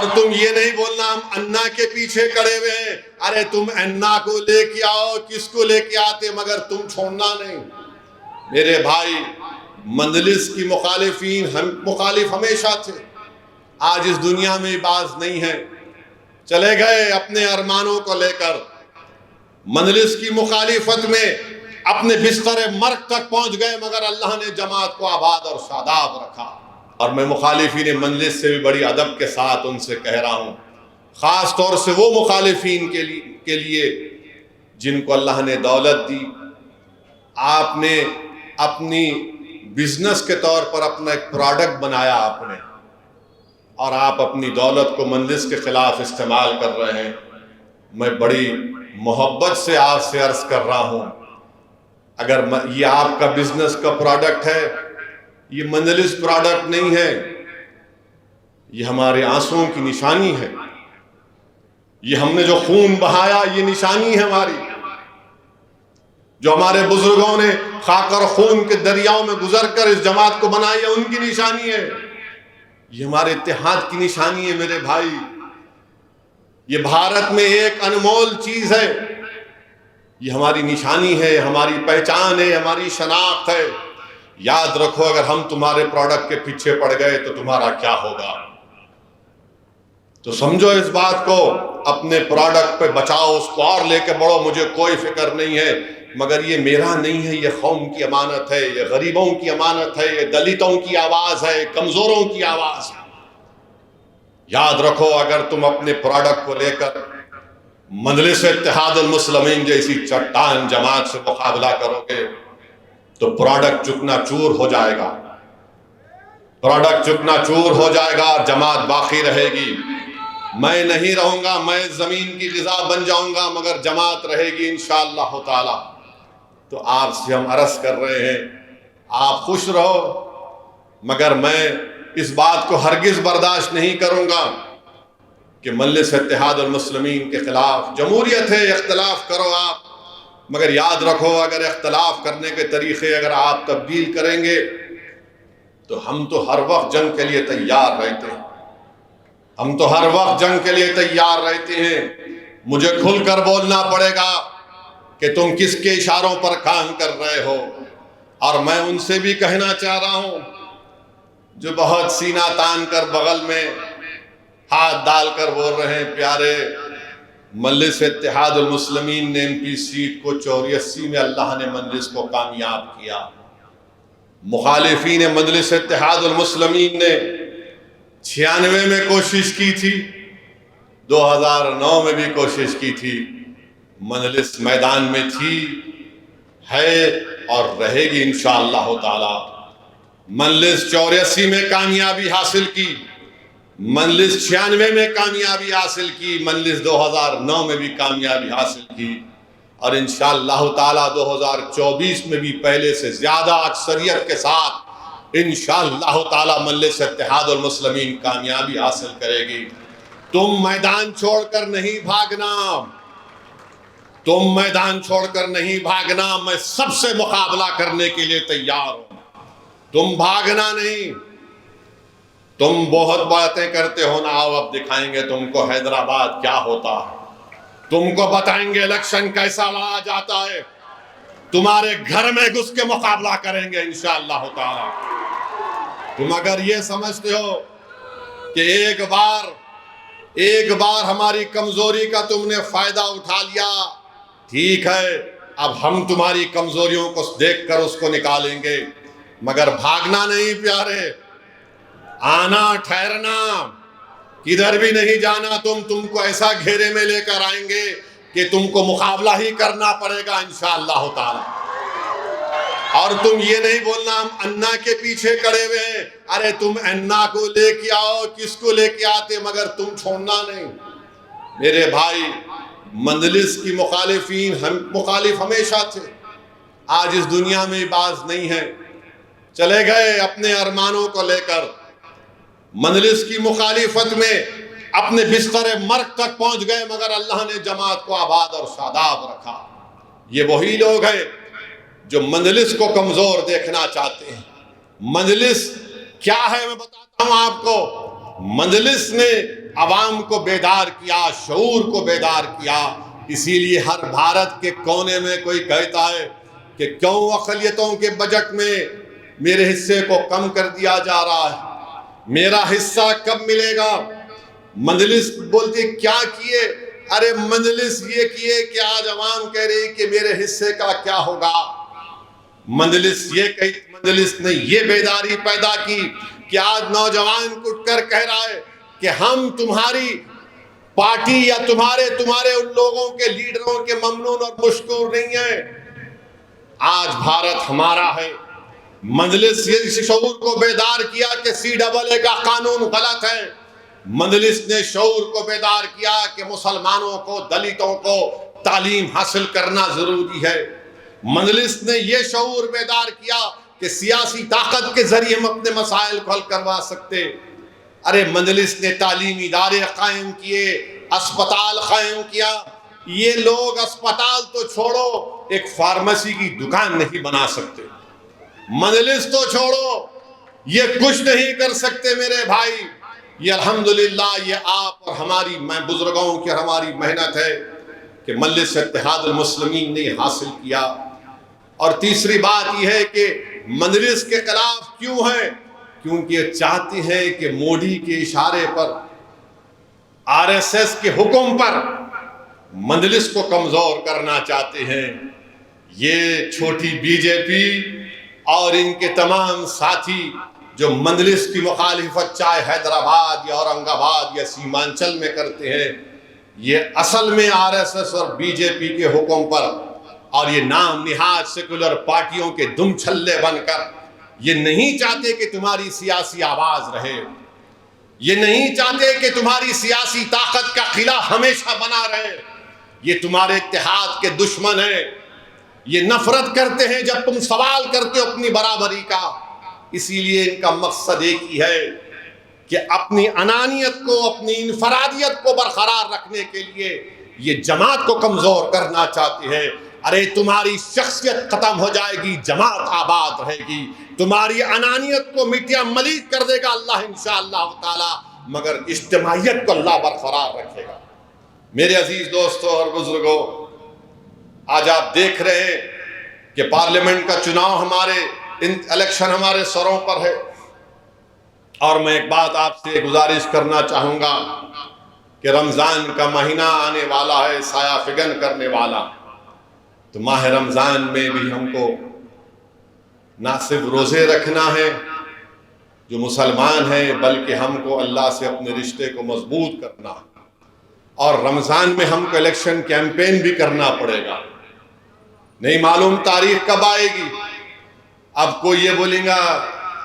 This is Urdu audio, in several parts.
اور تم یہ نہیں بولنا ہم انا کے پیچھے کڑے ہوئے ہیں، ارے تم انا کو لے کے آؤ، کس کو لے کے آتے مگر تم چھوڑنا نہیں۔ میرے بھائی، مجلس کی مخالف ہمیشہ تھے، آج اس دنیا میں باز نہیں ہے، چلے گئے اپنے ارمانوں کو لے کر، مجلس کی مخالفت میں اپنے بستر مرگ تک پہنچ گئے، مگر اللہ نے جماعت کو آباد اور شاداب رکھا۔ اور میں مخالفین مجلس سے بھی بڑی ادب کے ساتھ ان سے کہہ رہا ہوں، خاص طور سے وہ مخالفین کے لیے جن کو اللہ نے دولت دی، آپ نے اپنی بزنس کے طور پر اپنا ایک پروڈکٹ بنایا آپ نے، اور آپ اپنی دولت کو مجلس کے خلاف استعمال کر رہے ہیں۔ میں بڑی محبت سے آپ سے عرض کر رہا ہوں، اگر یہ آپ کا بزنس کا پروڈکٹ ہے، یہ مجلس پروڈکٹ نہیں ہے، یہ ہمارے آنسوؤں کی نشانی ہے، یہ ہم نے جو خون بہایا یہ نشانی ہے ہماری، جو ہمارے بزرگوں نے خاک اور خون کے دریاؤں میں گزر کر اس جماعت کو بنائی ہے، ان کی نشانی ہے، یہ ہمارے اتحاد کی نشانی ہے۔ میرے بھائی، یہ بھارت میں ایک انمول چیز ہے، یہ ہماری نشانی ہے، ہماری پہچان ہے، ہماری شناخت ہے۔ یاد رکھو، اگر ہم تمہارے پروڈکٹ کے پیچھے پڑ گئے تو تمہارا کیا ہوگا؟ تو سمجھو اس بات کو، اپنے پروڈکٹ پہ بچاؤ، اس کو اور لے کے بڑھو، مجھے کوئی فکر نہیں ہے، مگر یہ میرا نہیں ہے، یہ قوم کی امانت ہے، یہ غریبوں کی امانت ہے، یہ دلتوں کی آواز ہے، کمزوروں کی آواز ہے۔ یاد رکھو، اگر تم اپنے پروڈکٹ کو لے کر مجلس اتحاد المسلمین جیسی چٹان جماعت سے مقابلہ کرو گے تو پروڈکٹ چکنا چور ہو جائے گا، پروڈکٹ چکنا چور ہو جائے گا اور جماعت باقی رہے گی۔ میں نہیں رہوں گا، میں زمین کی غذا بن جاؤں گا، مگر جماعت رہے گی انشاءاللہ تعالی۔ تو آپ سے ہم عرض کر رہے ہیں، آپ خوش رہو، مگر میں اس بات کو ہرگز برداشت نہیں کروں گا کہ مجلس اتحاد المسلمین کے خلاف، جمہوریت ہے، اختلاف کرو آپ، مگر یاد رکھو، اگر اختلاف کرنے کے طریقے اگر آپ تبدیل کریں گے تو ہم تو ہر وقت جنگ کے لیے تیار رہتے ہیں، ہم تو ہر وقت جنگ کے لیے تیار رہتے ہیں۔ مجھے کھل کر بولنا پڑے گا کہ تم کس کے اشاروں پر کام کر رہے ہو، اور میں ان سے بھی کہنا چاہ رہا ہوں جو بہت سینہ تان کر بغل میں ہاتھ ڈال کر بول رہے ہیں، پیارے، مجلس اتحاد المسلمین نے MP سیٹ کو 84 میں اللہ نے مجلس کو کامیاب کیا، مخالفین مجلس اتحاد المسلمین نے 96 میں کوشش کی تھی، 2009 میں بھی کوشش کی تھی، مجلس میدان میں تھی، ہے اور رہے گی انشاءاللہ تعالی۔ مجلس 84 میں کامیابی حاصل کی، مجلس 96 میں کامیابی حاصل کی، مجلس 2009 میں بھی کامیابی حاصل کی، اور انشاءاللہ تعالی 2024 میں بھی پہلے سے زیادہ اکثریت کے ساتھ انشاءاللہ تعالی مجلس اتحاد المسلمین کامیابی حاصل کرے گی۔ تم میدان چھوڑ کر نہیں بھاگنا، تم میدان چھوڑ کر نہیں بھاگنا، میں سب سے مقابلہ کرنے کے لیے تیار ہوں، تم بھاگنا نہیں۔ تم بہت باتیں کرتے ہو نا، آؤ اب دکھائیں گے تم کو حیدرآباد کیا ہوتا ہے، تم کو بتائیں گے الیکشن کیسا لڑا جاتا ہے، تمہارے گھر میں گھس کے مقابلہ کریں گے انشاءاللہ تعالی۔ تم اگر یہ سمجھتے ہو کہ ایک بار ہماری کمزوری کا تم نے فائدہ اٹھا لیا، ٹھیک ہے، اب ہم تمہاری کمزوریوں کو دیکھ کر اس کو نکالیں گے، مگر بھاگنا نہیں پیارے، آنا ٹھہرنا، کدھر بھی نہیں جانا، تم کو ایسا گھیرے میں لے کر آئیں گے کہ تم کو مقابلہ ہی کرنا پڑے گا انشاءاللہ تعالی۔ اور تم یہ نہیں بولنا ہم انا کے پیچھے کڑے ہوئے ہیں، ارے تم انا کو لے کے آؤ، کس کو لے کے آتے مگر تم چھوڑنا نہیں۔ میرے بھائی، مجلس کی مخالف ہمیشہ تھے، آج اس دنیا میں باز نہیں ہے، چلے گئے اپنے ارمانوں کو لے کر، مجلس کی مخالفت میں اپنے بستر مرگ تک پہنچ گئے، مگر اللہ نے جماعت کو آباد اور شاداب رکھا۔ یہ وہی لوگ ہیں جو مجلس کو کمزور دیکھنا چاہتے ہیں۔ مجلس کیا ہے میں بتاتا ہوں آپ کو، مجلس نے عوام کو بیدار کیا، شعور کو بیدار کیا۔ اسی لیے ہر بھارت کے کونے میں کوئی کہتا ہے کہ کیوں اقلیتوں کے بجٹ میں میرے حصے کو کم کر دیا جا رہا ہے، میرا حصہ کب ملے گا؟ مجلس بولتی کیا کیے؟ ارے مجلس یہ کیے کہ آج عوام کہہ رہی کہ میرے حصے کا کیا ہوگا۔ مجلس نے یہ بیداری پیدا کی کہ آج نوجوان اٹھ کر کہہ رہا ہے کہ ہم تمہاری پارٹی یا تمہارے ان لوگوں کے لیڈروں کے ممنون اور مشکور نہیں ہیں، آج بھارت ہمارا ہے۔ مجلس یہ شعور کو بیدار کیا کہ CAA کا قانون غلط ہے۔ مجلس نے شعور کو بیدار کیا کہ مسلمانوں کو، دلتوں کو تعلیم حاصل کرنا ضروری ہے۔ مجلس نے یہ شعور بیدار کیا کہ سیاسی طاقت کے ذریعے ہم اپنے مسائل کو حل کروا سکتے۔ ارے مجلس نے تعلیمی ادارے قائم کیے، اسپتال قائم کیا۔ یہ لوگ اسپتال تو چھوڑو، ایک فارمیسی کی دکان نہیں بنا سکتے۔ مجلس تو چھوڑو، یہ کچھ نہیں کر سکتے میرے بھائی۔ یہ الحمدللہ یہ آپ اور ہماری بزرگوں کی ہماری محنت ہے کہ مجلس اتحاد المسلمین نے حاصل کیا۔ اور تیسری بات یہ ہے کہ مجلس کے خلاف کیوں ہے؟ کیونکہ یہ چاہتے ہیں کہ مودی کے اشارے پر، RSS کے حکم پر مجلس کو کمزور کرنا چاہتے ہیں۔ یہ چھوٹی BJP اور ان کے تمام ساتھی جو مجلس کی مخالفت چاہے حیدرآباد یا اورنگ آباد یا سیمانچل میں کرتے ہیں، یہ اصل میں RSS اور BJP کے حکم پر اور یہ نام نہاد سیکولر پارٹیوں کے دم چھلے بن کر یہ نہیں چاہتے کہ تمہاری سیاسی آواز رہے، یہ نہیں چاہتے کہ تمہاری سیاسی طاقت کا قلعہ ہمیشہ بنا رہے۔ یہ تمہارے اتحاد کے دشمن ہیں، یہ نفرت کرتے ہیں جب تم سوال کرتے ہو اپنی برابری کا۔ اسی لیے ان کا مقصد ایک ہی ہے کہ اپنی انانیت کو، اپنی انفرادیت کو برقرار رکھنے کے لیے یہ جماعت کو کمزور کرنا چاہتے ہیں۔ ارے تمہاری شخصیت ختم ہو جائے گی، جماعت آباد رہے گی۔ تمہاری انانیت کو مٹیا ملیت کر دے گا اللہ انشاءاللہ تعالی، مگر اجتماعیت کو اللہ برقرار رکھے گا۔ میرے عزیز دوستوں اور بزرگوں، آج آپ دیکھ رہے ہیں کہ پارلیمنٹ کا چناؤ الیکشن ہمارے سروں پر ہے، اور میں ایک بات آپ سے گزارش کرنا چاہوں گا کہ رمضان کا مہینہ آنے والا ہے، سایہ فگن کرنے والا۔ تو ماہ رمضان میں بھی ہم کو نہ صرف روزے رکھنا ہے جو مسلمان ہیں، بلکہ ہم کو اللہ سے اپنے رشتے کو مضبوط کرنا ہے۔ اور رمضان میں ہم کو الیکشن کیمپین بھی کرنا پڑے گا۔ نہیں معلوم تاریخ کب آئے گی۔ اب کوئی یہ بولیں گا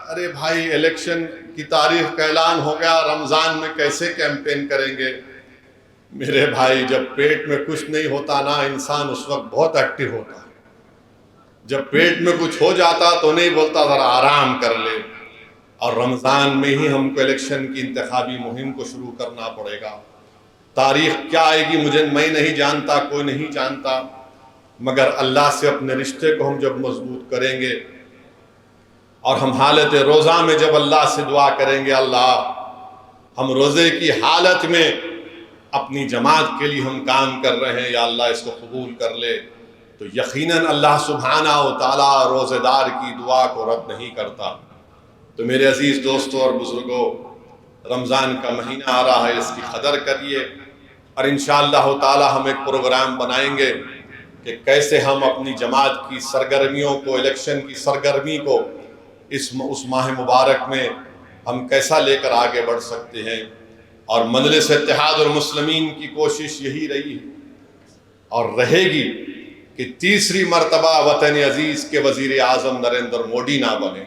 ارے بھائی الیکشن کی تاریخ کا اعلان ہو گیا، رمضان میں کیسے کیمپین کریں گے؟ میرے بھائی جب پیٹ میں کچھ نہیں ہوتا نا، انسان اس وقت بہت ایکٹیو ہوتا ہے۔ جب پیٹ میں کچھ ہو جاتا تو نہیں بولتا ذرا آرام کر لے۔ اور رمضان میں ہی ہم کو الیکشن کی انتخابی مہم کو شروع کرنا پڑے گا۔ تاریخ کیا آئے گی میں نہیں جانتا، کوئی نہیں جانتا، مگر اللہ سے اپنے رشتے کو ہم جب مضبوط کریں گے اور ہم حالت روزہ میں جب اللہ سے دعا کریں گے، اللہ ہم روزے کی حالت میں اپنی جماعت کے لیے ہم کام کر رہے ہیں، یا اللہ اس کو قبول کر لے، تو یقیناً اللہ سبحانہ و تعالیٰ روزے دار کی دعا کو رد نہیں کرتا۔ تو میرے عزیز دوستوں اور بزرگوں، رمضان کا مہینہ آ رہا ہے، اس کی قدر کریے، اور انشاءاللہ تعالیٰ ہم ایک پروگرام بنائیں گے کہ کیسے ہم اپنی جماعت کی سرگرمیوں کو، الیکشن کی سرگرمی کو اس ماہ مبارک میں ہم کیسا لے کر آگے بڑھ سکتے ہیں۔ اور مجلس اتحاد المسلمین کی کوشش یہی رہی ہے اور رہے گی کہ تیسری مرتبہ وطن عزیز کے وزیر اعظم نریندر مودی نہ بنے۔